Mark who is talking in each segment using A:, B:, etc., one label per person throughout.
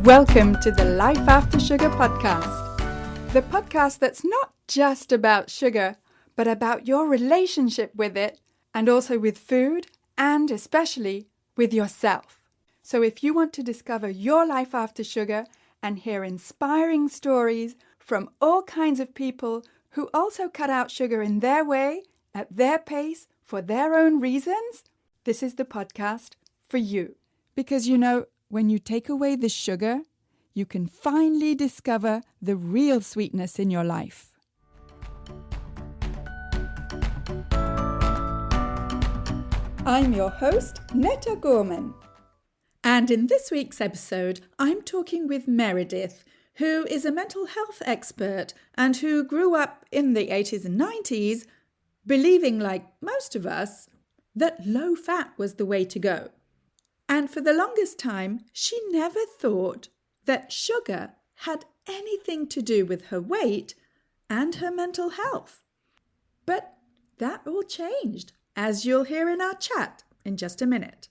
A: Welcome to the Life After Sugar podcast, the podcast that's not just about sugar, but about your relationship with it and also with food and especially with yourself. So if you want to discover your life after sugar and hear inspiring stories from all kinds of people who also cut out sugar in their way, at their pace, for their own reasons, this is the podcast for you. Because when you take away the sugar, you can finally discover the real sweetness in your life. I'm your host, Netta Gorman. And in this week's episode, I'm talking with Meredith, who is a mental health expert and who grew up in the 80s and 90s believing, like most of us, that low fat was the way to go. And for the longest time, she never thought that sugar had anything to do with her weight and her mental health. But that all changed, as you'll hear in our chat in just a minute.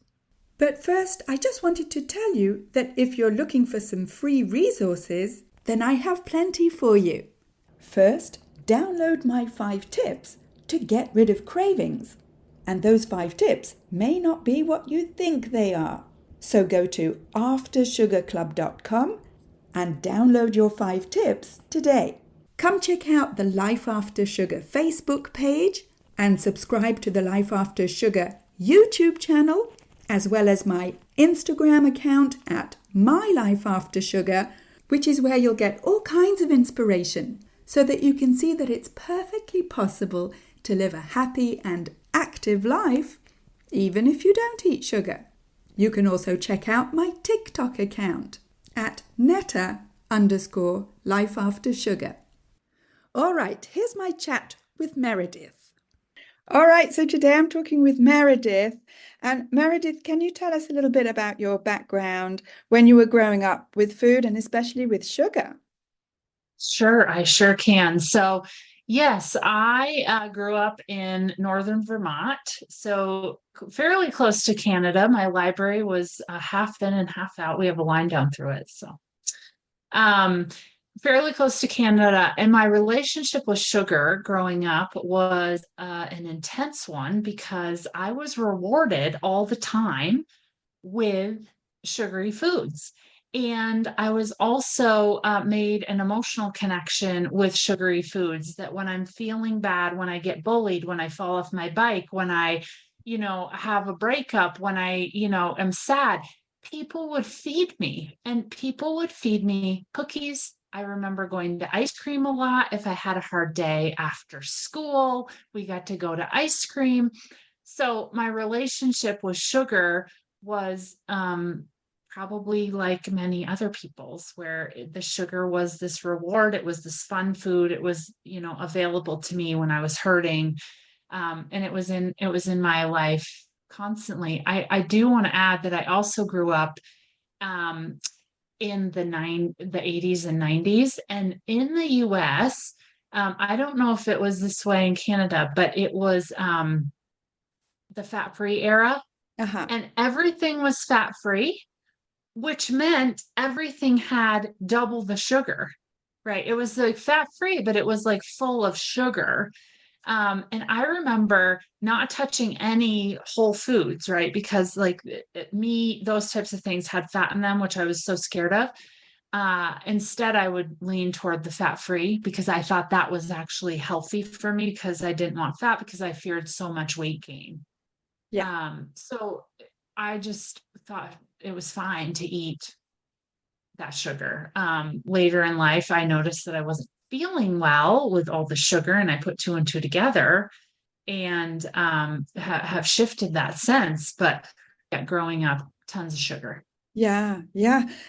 A: But first, I just wanted to tell you that if you're looking for some free resources, then I have plenty for you. First, download my 5 tips to get rid of cravings. And those 5 tips may not be what you think they are. So go to aftersugarclub.com and download your 5 tips today. Come check out the Life After Sugar Facebook page and subscribe to the Life After Sugar YouTube channel, as well as my Instagram account at My Life After Sugar, which is where you'll get all kinds of inspiration so that you can see that it's perfectly possible to live a happy and active life, even if you don't eat sugar. You can also check out my TikTok account at Netta_lifeaftersugar. All right, here's my chat with Meredith. All right, so today I'm talking with Meredith. And Meredith, can you tell us a little bit about your background when you were growing up with food and especially with sugar?
B: Sure, I sure can. So, yes, I grew up in northern Vermont, so fairly close to Canada. My library was half in and half out. We have a line down through it, so um, fairly close to Canada. And my relationship with sugar growing up was an intense one because I was rewarded all the time with sugary foods. And I was also made an emotional connection with sugary foods that when I'm feeling bad, when I get bullied, when I fall off my bike, when I, have a breakup, when I, am sad, people would feed me and people would feed me cookies. I remember going to ice cream a lot. If I had a hard day after school, we got to go to ice cream. So my relationship with sugar was probably like many other people's, where the sugar was this reward. It was this fun food. It was, available to me when I was hurting. And it was in my life constantly. I do want to add that I also grew up in the 80s and 90s. And in the US, I don't know if it was this way in Canada, but it was the fat-free era.
A: Uh-huh.
B: And everything was fat-free, which meant everything had double the sugar, right? It was like fat-free, but it was like full of sugar. And I remember not touching any whole foods, right? Because like those types of things had fat in them, which I was so scared of. Instead, I would lean toward the fat-free because I thought that was actually healthy for me because I didn't want fat because I feared so much weight gain.
A: Yeah.
B: So I just thought it was fine to eat that sugar. Later in life, I noticed that I wasn't feeling well with all the sugar, and I put 2 and 2 together and have shifted that since. But yeah, growing up, tons of sugar.
A: Yeah.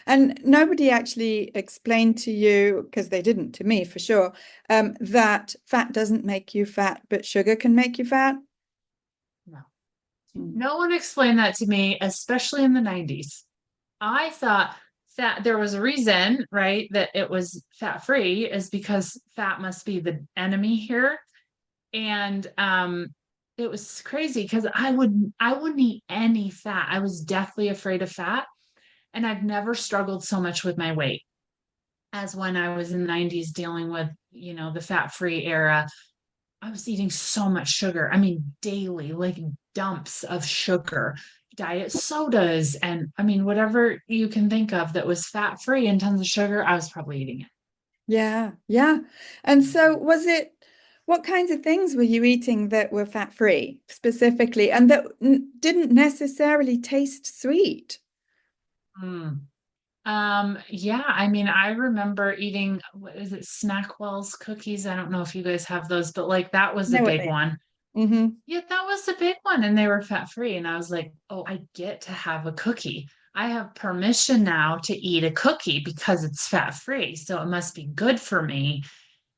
A: And nobody actually explained to you, because they didn't to me for sure, that fat doesn't make you fat, but sugar can make you fat.
B: No one explained that to me, especially in the 90s. I thought that there was a reason, right, that it was fat-free is because fat must be the enemy here. And it was crazy because I wouldn't eat any fat. I was deathly afraid of fat. And I've never struggled so much with my weight as when I was in the 90s dealing with, the fat-free era. I was eating so much sugar. I mean, daily, like dumps of sugar, diet sodas, and I mean, whatever you can think of that was fat-free and tons of sugar, I was probably eating it.
A: Yeah, yeah. And so what kinds of things were you eating that were fat-free specifically and that didn't necessarily taste sweet?
B: Mm. Yeah, I mean, I remember eating, what is it, Snackwell's cookies? I don't know if you guys have those, but like that was a
A: Know what
B: big
A: they are.
B: one.
A: Mm-hmm.
B: Yeah, that was a big one, and they were fat free. And I was like, oh, I get to have a cookie. I have permission now to eat a cookie because it's fat free. So it must be good for me.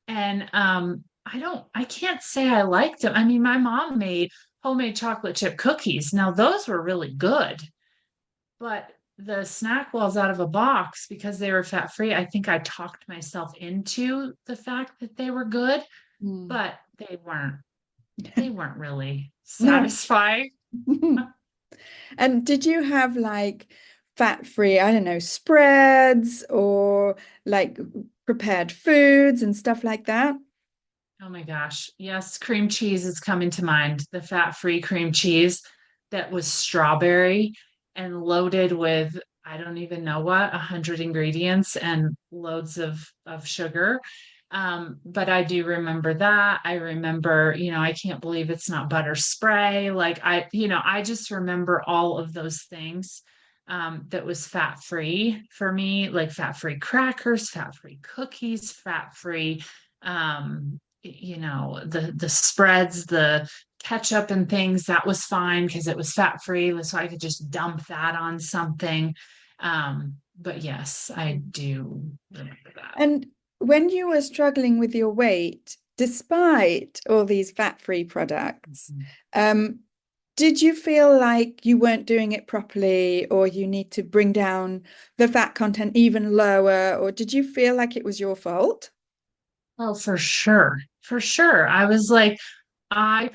B: And I can't say I liked them. I mean, my mom made homemade chocolate chip cookies. Now those were really good, but the snack walls out of a box because they were fat free, I think I talked myself into the fact that they were good,
A: Mm.
B: but they weren't really
A: No.
B: satisfying.
A: And did you have like fat-free, I don't know, spreads or like prepared foods and stuff like that?
B: Oh my gosh. Yes, cream cheese is coming to mind. The fat-free cream cheese that was strawberry and loaded with, I don't even know what, 100 ingredients and loads of sugar. But I do remember that. I remember, I can't believe it's not butter spray. Like I just remember all of those things that was fat-free for me, like fat-free crackers, fat-free cookies, fat-free the spreads, the ketchup and things, that was fine because it was fat free, so I could just dump that on something. But yes, I do remember that.
A: And when you were struggling with your weight, despite all these fat-free products,
B: Mhm.
A: um, did you feel like you weren't doing it properly or you need to bring down the fat content even lower, or did you feel like it was your fault?
B: Well, for sure, for sure. I was like, I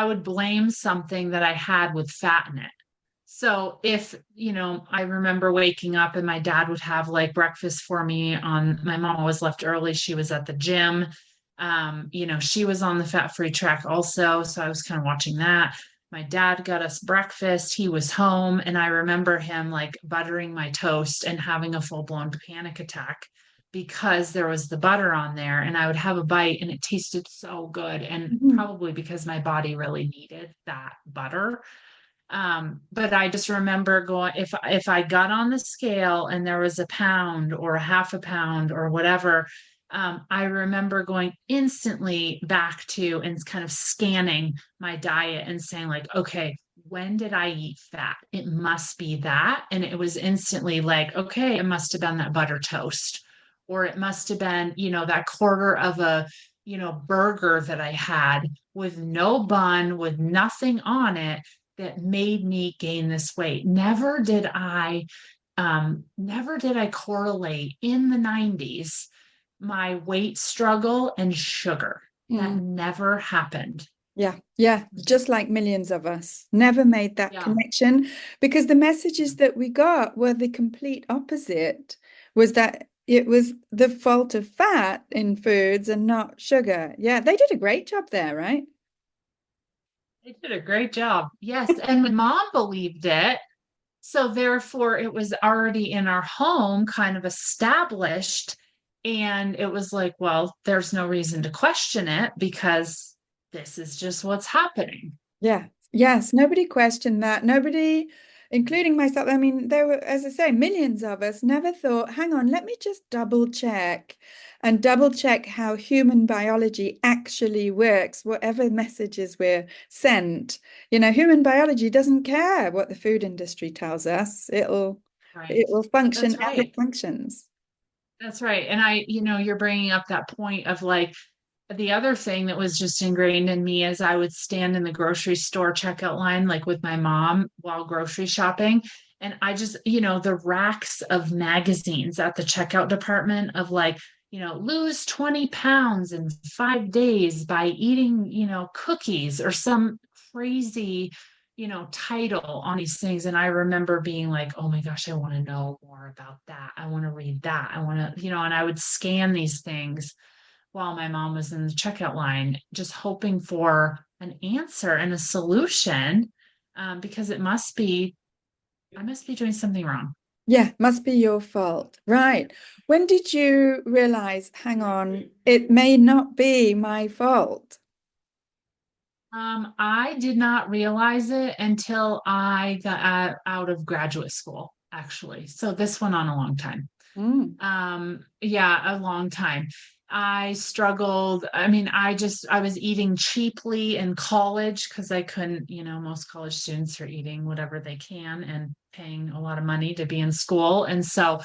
B: would blame something that I had with fat in it. So if, I remember waking up and my dad would have like breakfast for me my mom always left early. She was at the gym. She was on the fat-free track also. So I was kind of watching that. My dad got us breakfast. He was home. And I remember him like buttering my toast and having a full-blown panic attack because there was the butter on there. And I would have a bite and it tasted so good. And
A: Mhm.
B: probably because my body really needed that butter. But I just remember going, if I got on the scale and there was a pound or a half a pound or whatever, I remember going instantly back to and kind of scanning my diet and saying like, okay, when did I eat fat? It must be that. And it was instantly like, okay, it must have been that butter toast, or it must have been, that quarter of a, burger that I had with no bun, with nothing on it, that made me gain this weight. Never did I correlate in the 90s my weight struggle and sugar. That
A: Mm.
B: never happened.
A: Yeah, yeah, just like millions of us, never made that
B: Yeah,
A: connection because the messages that we got were the complete opposite, was that it was the fault of fat in foods and not sugar. Yeah, they did a great job there, right?
B: they did a great job. Yes, and my mom believed it. So therefore, it was already in our home, kind of established. And it was like, well, there's no reason to question it because this is just what's happening.
A: Yeah, yes, nobody questioned that. Nobody, including myself. I mean, there were, as I say, millions of us never thought, hang on, let me just double check and double check how human biology actually works, whatever messages we're sent. Human biology doesn't care what the food industry tells us. It
B: Right.
A: will function
B: That's
A: as it
B: right.
A: functions.
B: That's right. And you're bringing up that point of like the other thing that was just ingrained in me is I would stand in the grocery store checkout line, like with my mom while grocery shopping. And I just, the racks of magazines at the checkout department of like, lose 20 pounds in 5 days by eating, cookies or some crazy, title on these things. And I remember being like, oh my gosh, I want to know more about that. I want to read that. I want to, and I would scan these things while my mom was in the checkout line, just hoping for an answer and a solution, because I must be doing something wrong.
A: Yeah, must be your fault. Right. When did you realize, hang on, it may not be my fault?
B: I did not realize it until I got out of graduate school, actually. So this went on a long time.
A: Mm.
B: Yeah, a long time. I struggled. I mean, I was eating cheaply in college because I couldn't, most college students are eating whatever they can and paying a lot of money to be in school. And so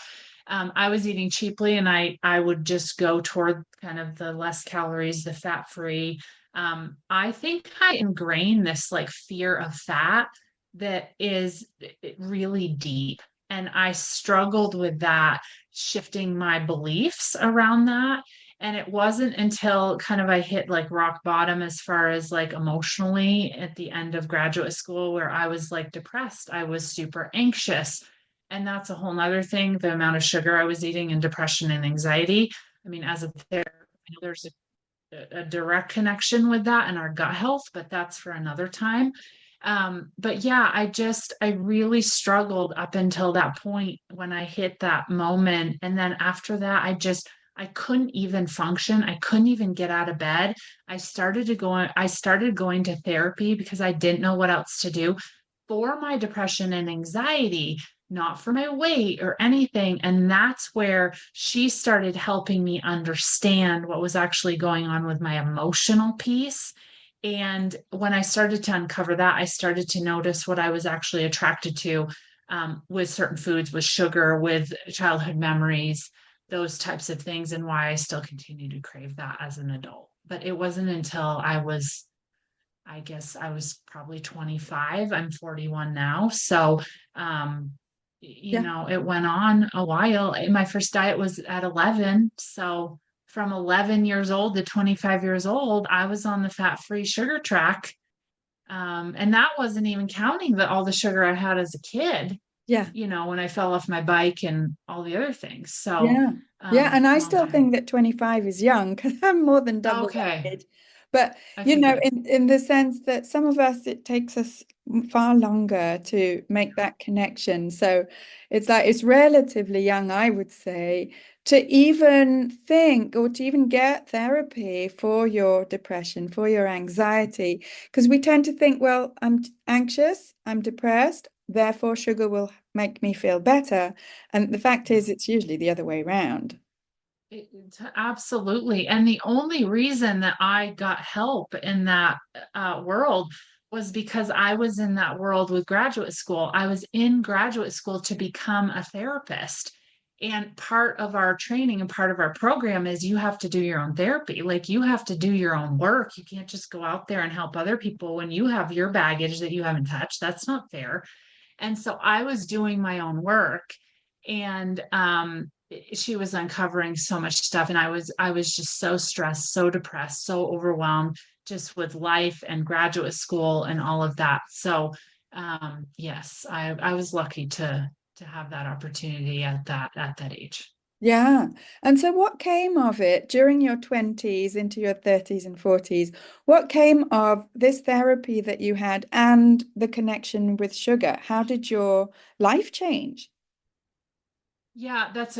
B: I was eating cheaply, and I would just go toward kind of the less calories, the fat free. I think I ingrained this like fear of fat that is really deep. And I struggled with that, shifting my beliefs around that. And it wasn't until kind of I hit like rock bottom as far as like emotionally at the end of graduate school where I was like depressed. I was super anxious. And that's a whole nother thing, the amount of sugar I was eating and depression and anxiety. I mean, as a therapist, there's a direct connection with that and our gut health, but that's for another time. But yeah, I really struggled up until that point when I hit that moment. And then after that, I couldn't even function. I couldn't even get out of bed. I started going to therapy because I didn't know what else to do for my depression and anxiety, not for my weight or anything. And that's where she started helping me understand what was actually going on with my emotional piece. And when I started to uncover that, I started to notice what I was actually attracted to, with certain foods, with sugar, with childhood memories, those types of things, and why I still continue to crave that as an adult. But it wasn't until I guess I was probably 25. I'm 41 now. So,
A: Yeah.
B: it went on a while. My first diet was at 11. So, from 11 years old to 25 years old, I was on the fat-free sugar track. And that wasn't even counting all the sugar I had as a kid,
A: Yeah.
B: when I fell off my bike and all the other things. So,
A: Yeah. Yeah. And I
B: long
A: still
B: time.
A: think that 25 is young because I'm more than double that
B: Okay.
A: age. But,
B: Okay, good.
A: in the sense that some of us, it takes us far longer to make that connection. So it's like it's relatively young, I would say, to even think or to even get therapy for your depression, for your anxiety. Because we tend to think, well, I'm anxious, I'm depressed, therefore sugar will make me feel better. And the fact is, it's usually the other way around.
B: Absolutely. And the only reason that I got help in that world was because I was in that world with graduate school. I was in graduate school to become a therapist. And part of our training and part of our program is you have to do your own therapy. Like you have to do your own work. You can't just go out there and help other people when you have your baggage that you haven't touched. That's not fair. And so I was doing my own work, and she was uncovering so much stuff, and I was just so stressed, so depressed, so overwhelmed just with life and graduate school and all of that. So yes, I was lucky to have that opportunity at that age.
A: Yeah. And so what came of it during your 20s into your 30s and 40s? What came of this therapy that you had and the connection with sugar? How did your life change?
B: Yeah, that's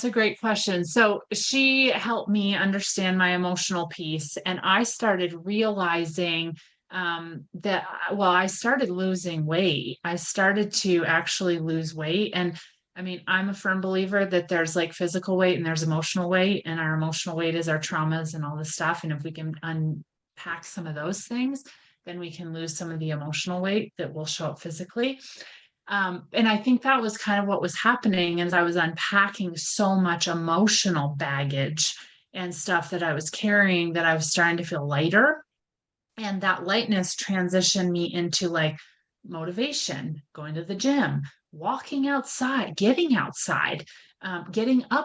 B: a great question. So she helped me understand my emotional piece, and I started realizing that well, I started losing weight. I started to actually lose weight, and I mean, I'm a firm believer that there's like physical weight and there's emotional weight, and our emotional weight is our traumas and all this stuff. And if we can unpack some of those things, then we can lose some of the emotional weight that will show up physically. And I think that was kind of what was happening as I was unpacking so much emotional baggage and stuff that I was carrying, that I was starting to feel lighter. And that lightness transitioned me into like motivation, going to the gym, walking outside, getting up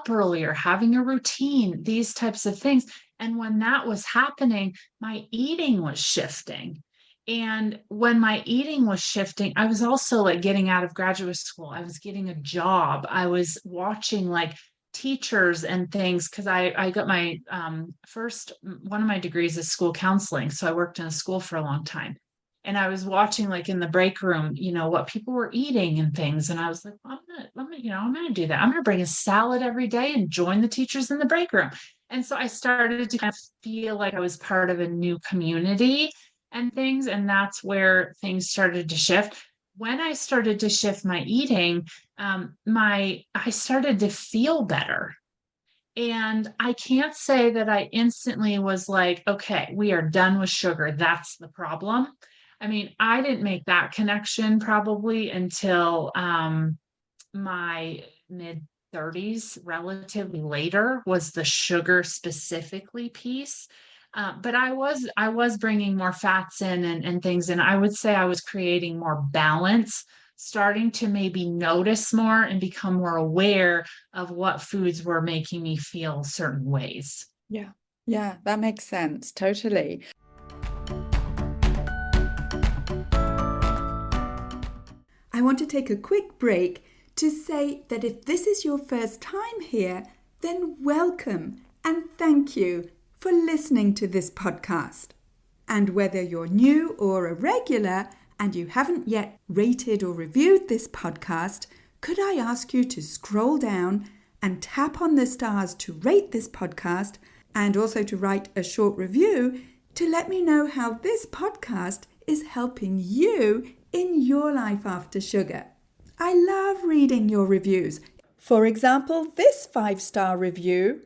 B: earlier, having a routine, these types of things. And when that was happening, my eating was shifting. And when my eating was shifting, I was also like getting out of graduate school. I was getting a job. I was watching like teachers and things because I got my first one of my degrees is school counseling. So I worked in a school for a long time. And I was watching like in the break room, what people were eating and things. And I was like, well, I'm gonna do that. I'm gonna bring a salad every day and join the teachers in the break room. And so I started to kind of feel like I was part of a new community and things. And that's where things started to shift. When I started to shift my eating, I started to feel better. And I can't say that I instantly was like, okay, we are done with sugar. That's the problem. I mean, I didn't make that connection probably until my mid 30s, relatively later, was the sugar specifically piece. But I was bringing more fats in and things, and I would say I was creating more balance, starting to maybe notice more and become more aware of what foods were making me feel certain ways.
A: Yeah. Yeah, that makes sense. Totally. I want to take a quick break to say that if this is your first time here, then welcome and thank you for listening to this podcast. And whether you're new or a regular and you haven't yet rated or reviewed this podcast, could I ask you to scroll down and tap on the stars to rate this podcast and also to write a short review to let me know how this podcast is helping you in your life after sugar. I love reading your reviews. For example, this 5-star review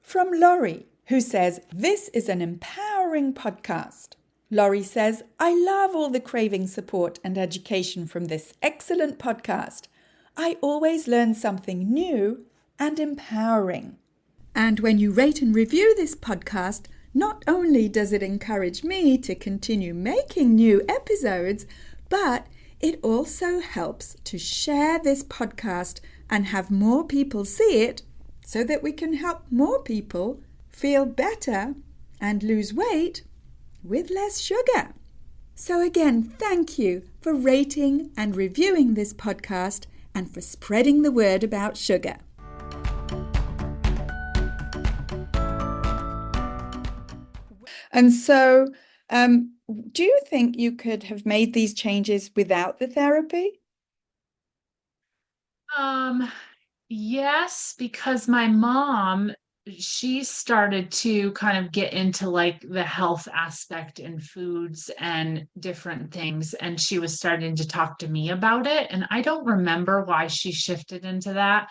A: from Laurie, who says, "This is an empowering podcast." Laurie says, "I love all the craving support and education from this excellent podcast. I always learn something new and empowering." And when you rate and review this podcast, not only does it encourage me to continue making new episodes, but it also helps to share this podcast and have more people see it so that we can help more people feel better and lose weight with less sugar. So again, thank you for rating and reviewing this podcast and for spreading the word about sugar. And so, do you think you could have made these changes without the therapy?
B: Um, yes, because my mom, she started to kind of get into like the health aspect in foods and different things. And she was starting to talk to me about it. And I don't remember why she shifted into that.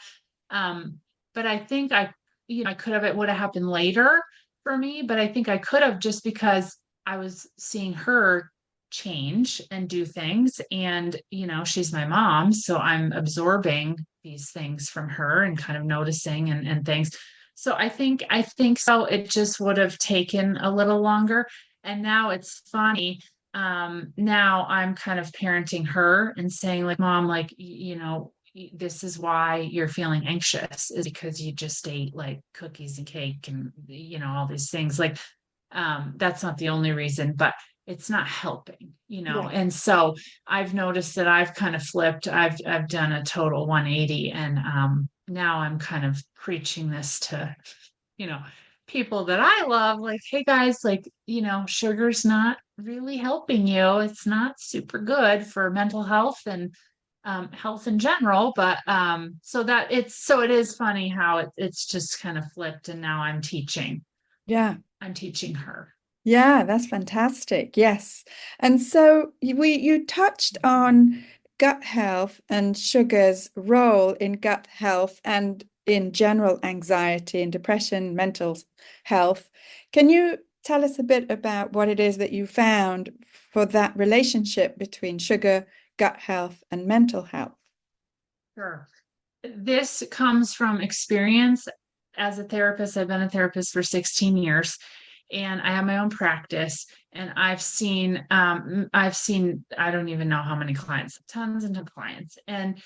B: Um, but I think I could have, it would have happened later for me, but I think I could have just because I was seeing her change and do things. And, she's my mom. So I'm absorbing these things from her and kind of noticing and things. So I think so. It just would have taken a little longer. And now it's funny. Now I'm kind of parenting her and saying, like, Mom, like, this is why you're feeling anxious, is because you just ate like cookies and cake and all these things. Like, that's not the only reason, but it's not helping.
A: Yeah.
B: And so I've noticed that I've kind of flipped. I've done a total 180, and now I'm kind of preaching this to you know people that I love, like, hey guys, like, sugar's not really helping you. It's not super good for mental health and health in general. But so it is funny how it's just kind of flipped, and now
A: Yeah.
B: I'm teaching her.
A: Yeah, that's fantastic. Yes. And so you touched on gut health and sugar's role in gut health and in general anxiety and depression, mental health. Can you tell us a bit about what it is that you found for that relationship between sugar, gut health, and mental health?
B: Sure. This comes from experience as a therapist. I've been a therapist for 16 years, and I have my own practice. And I've seen, I don't even know how many clients, tons and tons of clients. And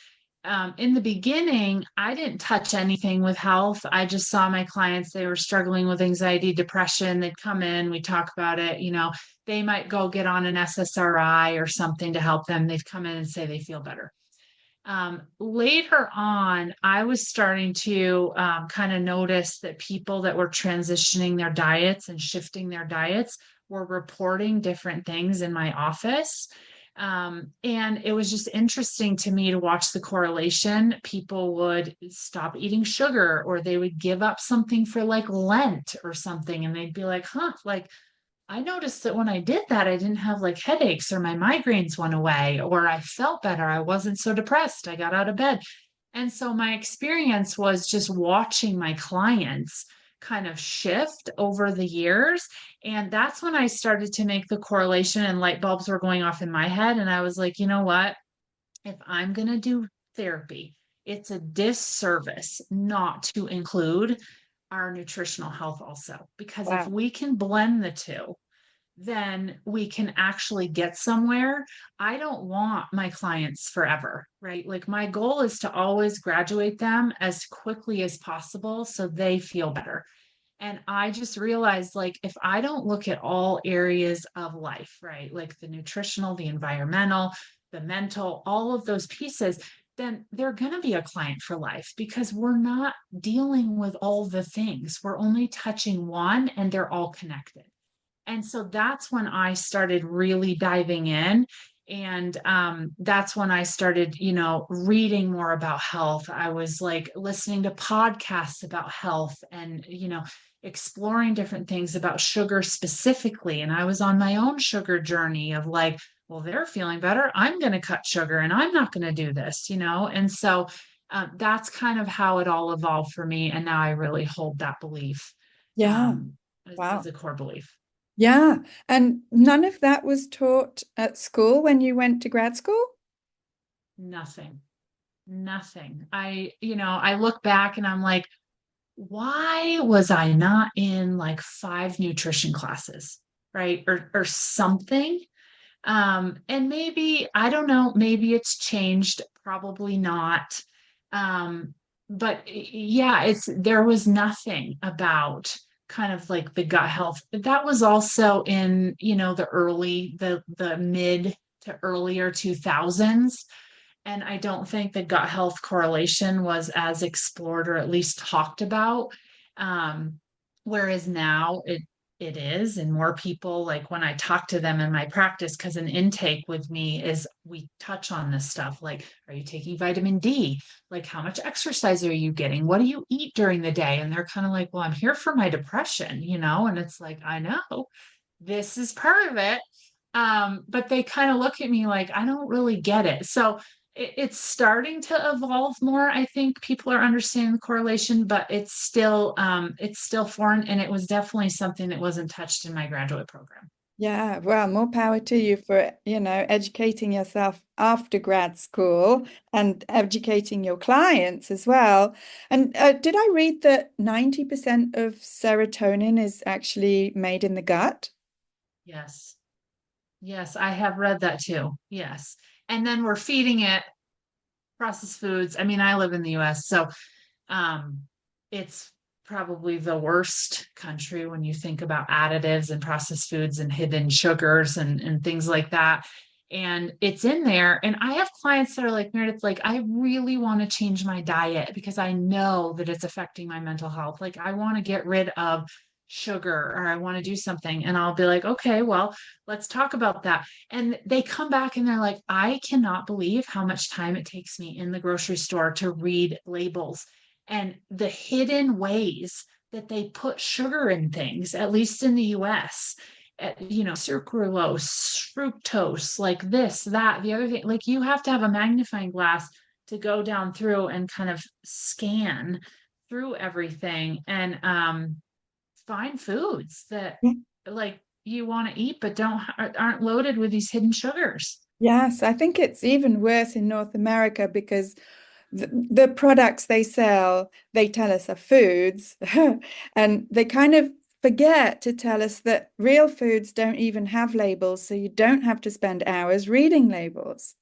B: in the beginning, I didn't touch anything with health. I just saw my clients, they were struggling with anxiety, depression. They'd come in, we talk about it. They might go get on an SSRI or something to help them. They'd come in and say they feel better. Later on, I was starting to kind of notice that people that were transitioning their diets and shifting their diets were reporting different things in my office. And it was just interesting to me to watch the correlation. People would stop eating sugar, or they would give up something for like Lent or something. And they'd be like, huh, like I noticed that when I did that, I didn't have like headaches, or my migraines went away, or I felt better. I wasn't so depressed. I got out of bed. And so my experience was just watching my clients kind of shift over the years. And that's when I started to make the correlation, and light bulbs were going off in my head. And I was like, you know what? If I'm going to do therapy, it's a disservice not to include our nutritional health also. Because if
A: Wow.
B: we can blend the two, then we can actually get somewhere. I don't want my clients forever, right? Like my goal is to always graduate them as quickly as possible so they feel better. And I just realized, like, if I don't look at all areas of life, right? Like the nutritional, the environmental, the mental, all of those pieces, then they're going to be a client for life, because we're not dealing with all the things. We're only touching one, and they're all connected. And so that's when I started really diving in. And that's when I started, reading more about health. I was like listening to podcasts about health, and, exploring different things about sugar specifically. And I was on my own sugar journey of like, well, they're feeling better. I'm going to cut sugar, and I'm not going to do this. And so that's kind of how it all evolved for me. And now I really hold that belief
A: Yeah.
B: as
A: Wow.
B: a core belief.
A: Yeah. And none of that was taught at school when you went to grad school?
B: Nothing, nothing. I look back and I'm like, why was I not in like five nutrition classes, right? Or something. And maybe, I don't know, maybe it's changed, probably not. But yeah, there was nothing about kind of like the gut health. But that was also in, the mid to earlier 2000s. And I don't think the gut health correlation was as explored, or at least talked about. Um, Whereas now it is, and more people, like when I talk to them in my practice, because an intake with me is we touch on this stuff, like, are you taking vitamin D? Like, how much exercise are you getting? What do you eat during the day? And they're kind of like, well, I'm here for my depression. And it's like, I know this is part of it. But they kind of look at me like I don't really get it. So it's starting to evolve more. I think people are understanding the correlation, but it's still foreign, and it was definitely something that wasn't touched in my graduate program.
A: Yeah, well, more power to you for, educating yourself after grad school and educating your clients as well. And did I read that 90% of serotonin is actually made in the gut?
B: Yes. Yes, I have read that too. Yes. And then we're feeding it processed foods. I mean, I live in the US, so um, it's probably the worst country when you think about additives and processed foods and hidden sugars and things like that. And it's in there. And I have clients that are like, Meredith, like, I really want to change my diet because I know that it's affecting my mental health. Like, I want to get rid of sugar, or I want to do something. And I'll be like, okay, well, let's talk about that. And they come back and they're like, I cannot believe how much time it takes me in the grocery store to read labels and the hidden ways that they put sugar in things, at least in the US. Sucralose, fructose, like this, that, the other thing. Like, you have to have a magnifying glass to go down through and kind of scan through everything, and find foods that
A: Yeah.
B: like you want to eat but aren't loaded with these hidden sugars.
A: Yes, I think it's even worse in North America because the products they sell, they tell us are foods, and they kind of forget to tell us that real foods don't even have labels, so you don't have to spend hours reading labels.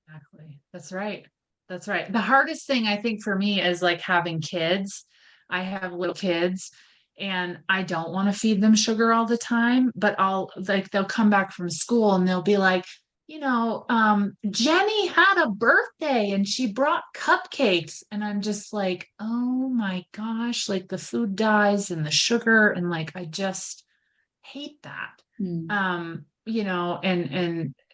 B: Exactly. That's right. That's right. The hardest thing I think for me is like having kids. I have little kids and I don't want to feed them sugar all the time, but I'll like they'll come back from school and they'll be like, Jenny had a birthday and she brought cupcakes. And I'm just like, oh my gosh, like the food dyes and the sugar and like I just hate that.
A: Mm.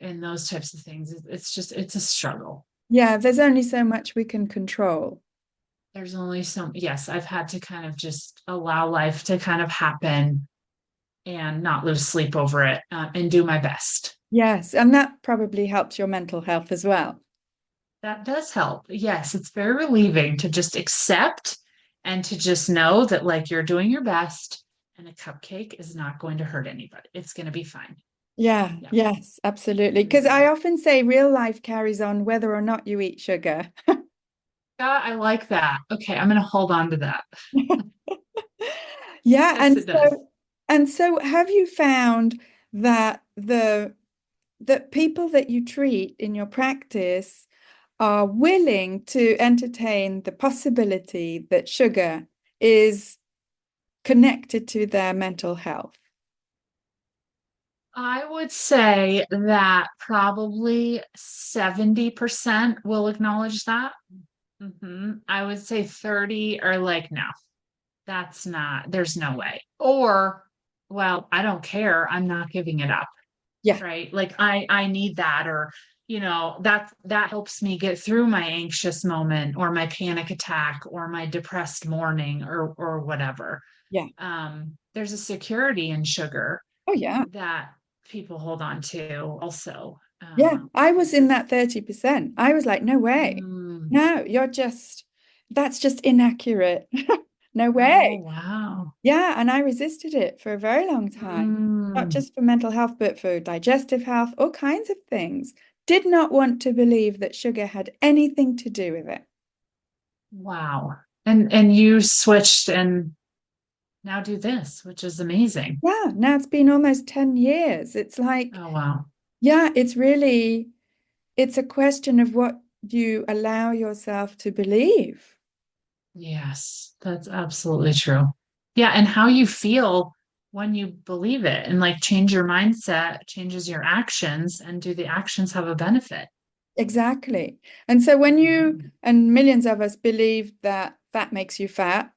B: And those types of things. It's a struggle.
A: Yeah, there's only so much we can control.
B: There's only so, yes, I've had to kind of just allow life to kind of happen and not lose sleep over it, and do my best.
A: Yes, and that probably helps your mental health as well.
B: That does help. Yes, it's very relieving to just accept and to just know that like you're doing your best and a cupcake is not going to hurt anybody. It's going to be fine.
A: Yeah,
B: Yeah.
A: yes, absolutely. Because
B: Mhm.
A: I often say real life carries on whether or not you eat sugar.
B: Yeah, I like that. Okay, I'm going to hold on to that.
A: Yeah,
B: Yes, it does.
A: and so have you found that that people that you treat in your practice are willing to entertain the possibility that sugar is connected to their mental health?
B: I would say that probably 70% will acknowledge that. I would say 30 are like, no, there's no way. Or, well, I don't care. I'm not giving it up.
A: Yeah,
B: Right. Like I need that, or, that helps me get through my anxious moment or my panic attack or my depressed morning or whatever.
A: yeah.
B: There's a security in sugar
A: Oh, yeah.
B: that people hold on to also.
A: Yeah, I was
B: Because
A: in that 30%. I was like, no way.
B: mm,
A: No, that's just inaccurate. No
B: oh
A: way.
B: wow.
A: Yeah, and I resisted it for a very long time, not
B: Mm,
A: just for mental health, but for digestive health, all kinds of things. Did not want to believe that sugar had anything to do with it.
B: wow. And you switched and now do this, which is amazing.
A: Yeah, now it's been almost 10 years. It's like,
B: Oh wow.
A: yeah, it's a question of what you allow yourself to believe.
B: Yes, that's absolutely true. Yeah, and how you feel when you believe it and like change your mindset changes your actions, and do the actions have a benefit?
A: Exactly. And so when you
B: Mhm.
A: and millions of us believe that fat makes you fat,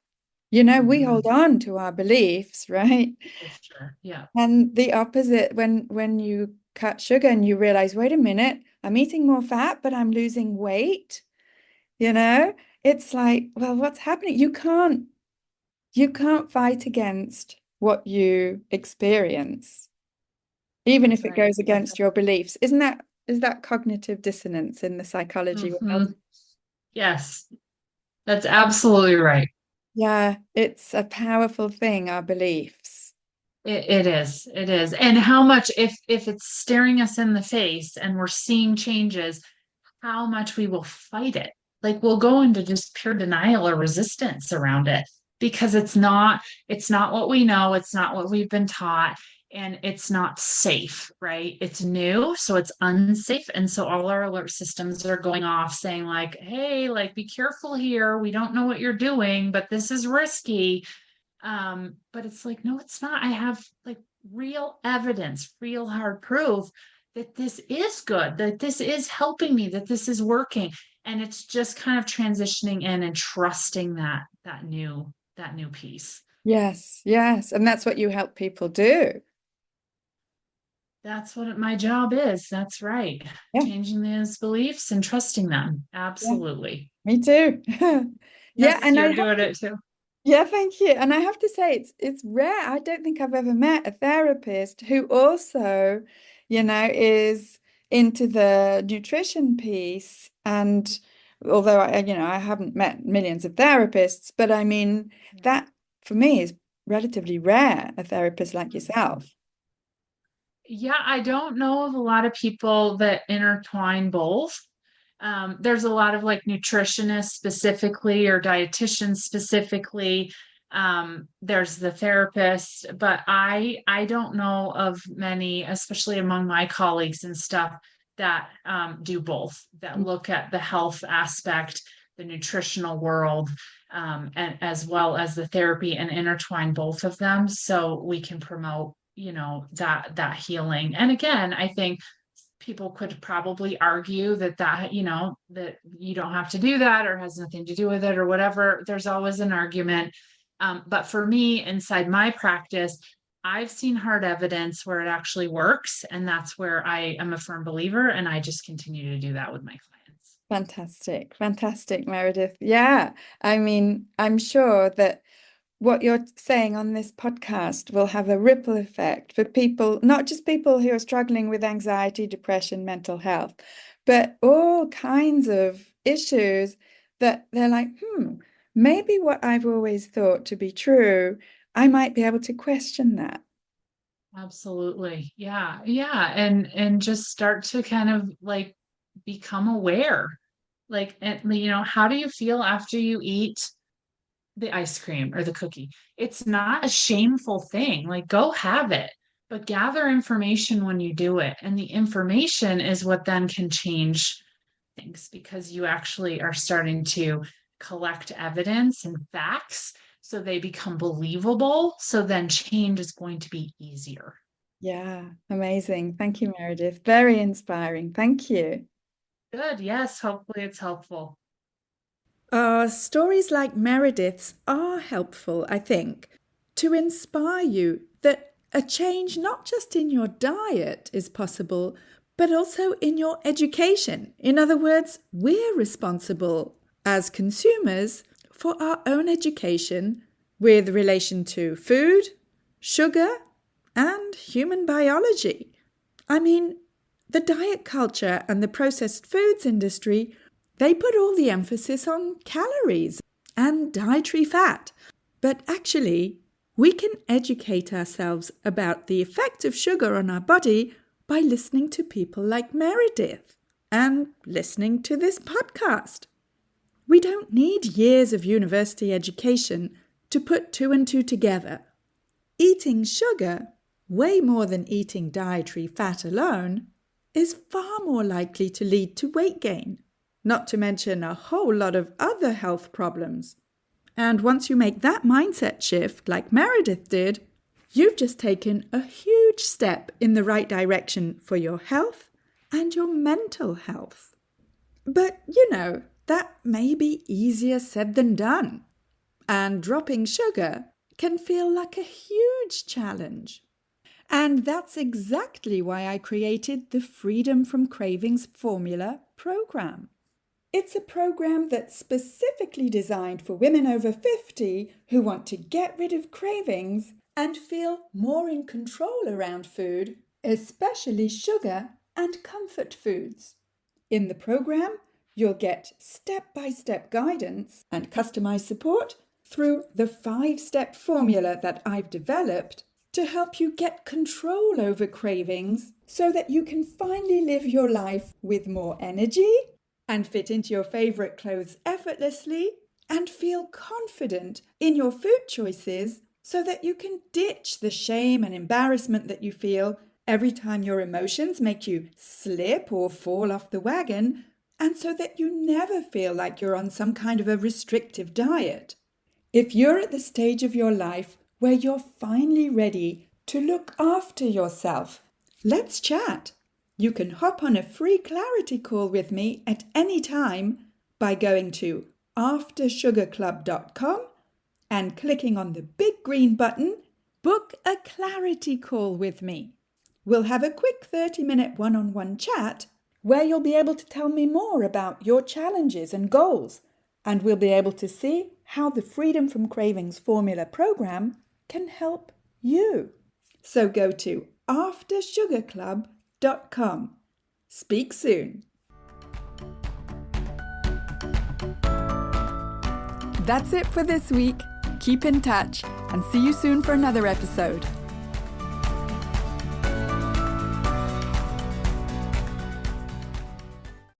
A: you know, we hold
B: Mhm.
A: on to our beliefs, right?
B: For sure. Yeah.
A: And the opposite, when you cut sugar and you realize, wait a minute, I'm eating more fat, but I'm losing weight, you know, it's like, well, what's happening? You can't fight against what you experience, even
B: That's
A: if it
B: right.
A: goes against your beliefs. Is that cognitive dissonance in the psychology world?
B: Mhm. Yes, that's absolutely right.
A: Yeah, it's a powerful thing, our beliefs.
B: It is. It is. And how much if it's staring us in the face and we're seeing changes, how much we will fight it. Like we'll go into just pure denial or resistance around it because it's not what we know, it's not what we've been taught, and it's not safe, right? It's new, so it's unsafe. And so all our alert systems are going off saying, like, hey, like be careful here. We don't know what you're doing, but this is risky. But it's like, no, it's not. I have like real evidence, real hard proof that this is good, that this is helping me, that this is working. And it's just kind of transitioning in and trusting that new piece.
A: Yes, yes. And that's what you help people do.
B: That's what my job is. That's right.
A: Yeah,
B: Changing those beliefs and trusting them.
A: yeah.
B: Absolutely.
A: Me too. Yeah,
B: Yes,
A: and I
B: you're
A: have
B: doing
A: to,
B: it too.
A: yeah, thank you. And I have to say it's rare. I don't think I've ever met a therapist who also, is into the nutrition piece. And although I haven't met millions of therapists, but I mean
B: Yeah.
A: that for me is relatively rare, a therapist like
B: Mhm.
A: yourself.
B: Yeah, I don't know of a lot of people that intertwine both. There's a lot of like nutritionists specifically or dietitians specifically. There's the therapist, but I don't know of many, especially among my colleagues and stuff, that do both, that look at the health aspect, the nutritional world, and as well as the therapy, and intertwine both of them so we can promote, that healing. And again, I think people could probably argue that you don't have to do that or has nothing to do with it or whatever. There's always an argument. But for me, inside my practice, I've seen hard evidence where it actually works. And that's where I am a firm believer. And I just continue to do that with my clients.
A: Fantastic. Fantastic, Meredith. Yeah. I mean, I'm sure that what you're saying on this podcast will have a ripple effect for people, not just people who are struggling with anxiety, depression, mental health, but all kinds of issues that they're like, maybe what I've always thought to be true, I might be able to question that.
B: Absolutely. Yeah. Yeah. And just start to kind of like become aware. Like, and how do you feel after you eat the ice cream or the cookie? It's not a shameful thing. Like, go have it, but gather information when you do it. And the information is what then can change things, because you actually are starting to collect evidence and facts so they become believable. So then change is going to be easier.
A: Yeah, amazing. Thank you, Meredith. Very inspiring. Thank you.
B: Good. Yes. Hopefully it's helpful.
A: Stories like Meredith's are helpful, I think, to inspire you that a change not just in your diet is possible, but also in your education. In other words, we're responsible as consumers for our own education with relation to food, sugar, and human biology. I mean, the diet culture and the processed foods industry, they put all the emphasis on calories and dietary fat. But actually, we can educate ourselves about the effect of sugar on our body by listening to people like Meredith and listening to this podcast. We don't need years of university education to put 2 and 2 together. Eating sugar, way more than eating dietary fat alone, is far more likely to lead to weight gain, not to mention a whole lot of other health problems. And once you make that mindset shift, like Meredith did, you've just taken a huge step in the right direction for your health and your mental health. But, that may be easier said than done. And dropping sugar can feel like a huge challenge. And that's exactly why I created the Freedom from Cravings Formula program. It's a program that's specifically designed for women over 50 who want to get rid of cravings and feel more in control around food, especially sugar and comfort foods. In the program, you'll get step-by-step guidance and customized support through the 5-step formula that I've developed to help you get control over cravings so that you can finally live your life with more energy and fit into your favorite clothes effortlessly and feel confident in your food choices so that you can ditch the shame and embarrassment that you feel every time your emotions make you slip or fall off the wagon, and so that you never feel like you're on some kind of a restrictive diet. If you're at the stage of your life where you're finally ready to look after yourself, let's chat. You can hop on a free clarity call with me at any time by going to aftersugarclub.com and clicking on the big green button, Book a Clarity Call with me. We'll have a quick 30-minute one-on-one chat where you'll be able to tell me more about your challenges and goals, and we'll be able to see how the Freedom from Cravings Formula program can help you. So go to aftersugarclub.com. Speak soon. That's it for this week. Keep in touch and see you soon for another episode.